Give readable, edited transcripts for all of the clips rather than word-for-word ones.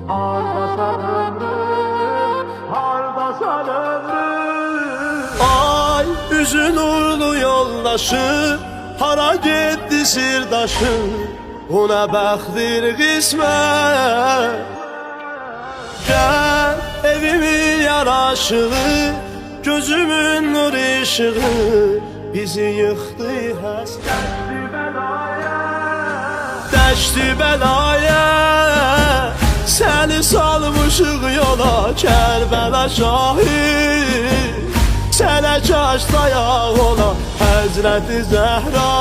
Hardasan ömrüm, hardasan ömrüm. Ay üzün uğurlu yoldaşı, hara getdi sirdaşı, ona bəxtdir qismət. Gəl evimin yaraşığı, gözümün nur ışığı, bizi yıxdı həsrət. Dəşti bəlaya, səni salmışıq yola, Kərbəla şahid, sənə kaş dayaq ola. Həzrəti Zəhra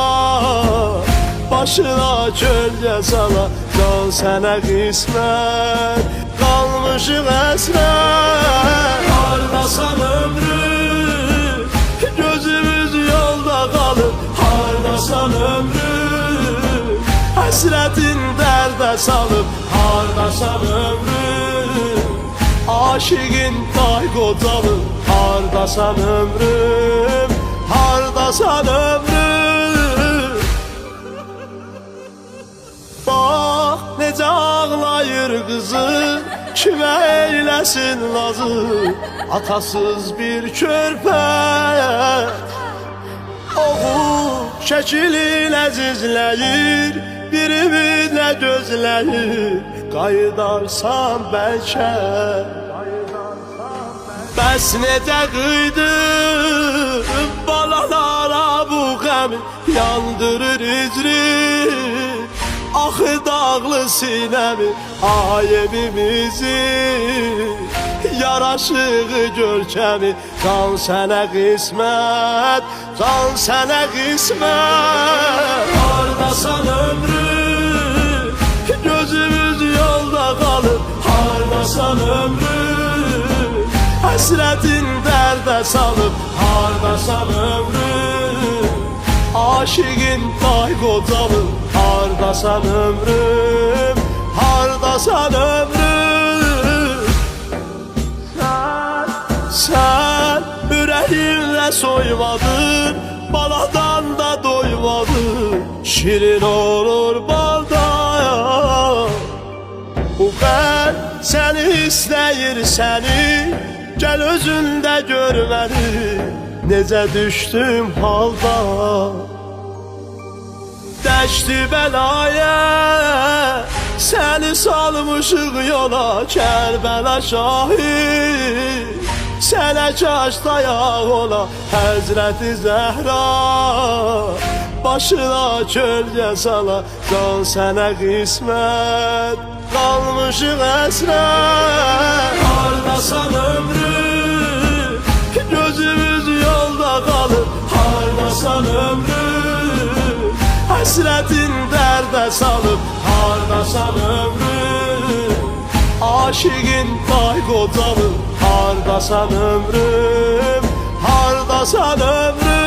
başına kölgə sala, can sənə qismət, qalmışıq əsrət. Hardasan ömrüm, gözümüz yolda qalıb, hardasan ömrüm, həsrətin dərdə salıb, hardasan ömrüm, aşiqin day qocalıb, hardasan ömrüm, hardasan ömrüm. Bax necə ağlayır qızı, kimə eyləsin lazı, atasız bir körpə. Oğul şəkilin əzizləyir, birimizlə gözləyir, qayıdarsan bəlkə. Bəs necə qıydım balalara bu qəmi, yandırır icri, axı dağlı sinəmi, ay evimizi, yaraşığı görkəmi, can sənə qismət, can sənə qismət. Hardasan ömrüm, gözümüz yolda qalıb, hardasan ömrüm, həsrətin dərdə salıb, hardasan ömrüm, aşiqin day qocalıb, hardasan ömrüm, hardasan ömrüm. Sən ürəyinlə soymadın, baladan da doymadın, şirin olur balda. Bu qəlb səni istəyir səni, gəl özündə gör məni, necə düşdüm halda. Dəşti bəlaya, səni salmışıq yola, Kərbəla şahid, sənə kaş dayaq ola. Həzrəti Zəhra başına kölgə sala, can sənə qismət, qalmışıq əsrət. Hardasan ömrüm, gözümüz yolda qalıb, hardasan ömrüm, həsrətin dərdə salıb, hardasan ömrüm, aşiqin day qocalıb, hardasan ömrüm, hardasan ömrüm.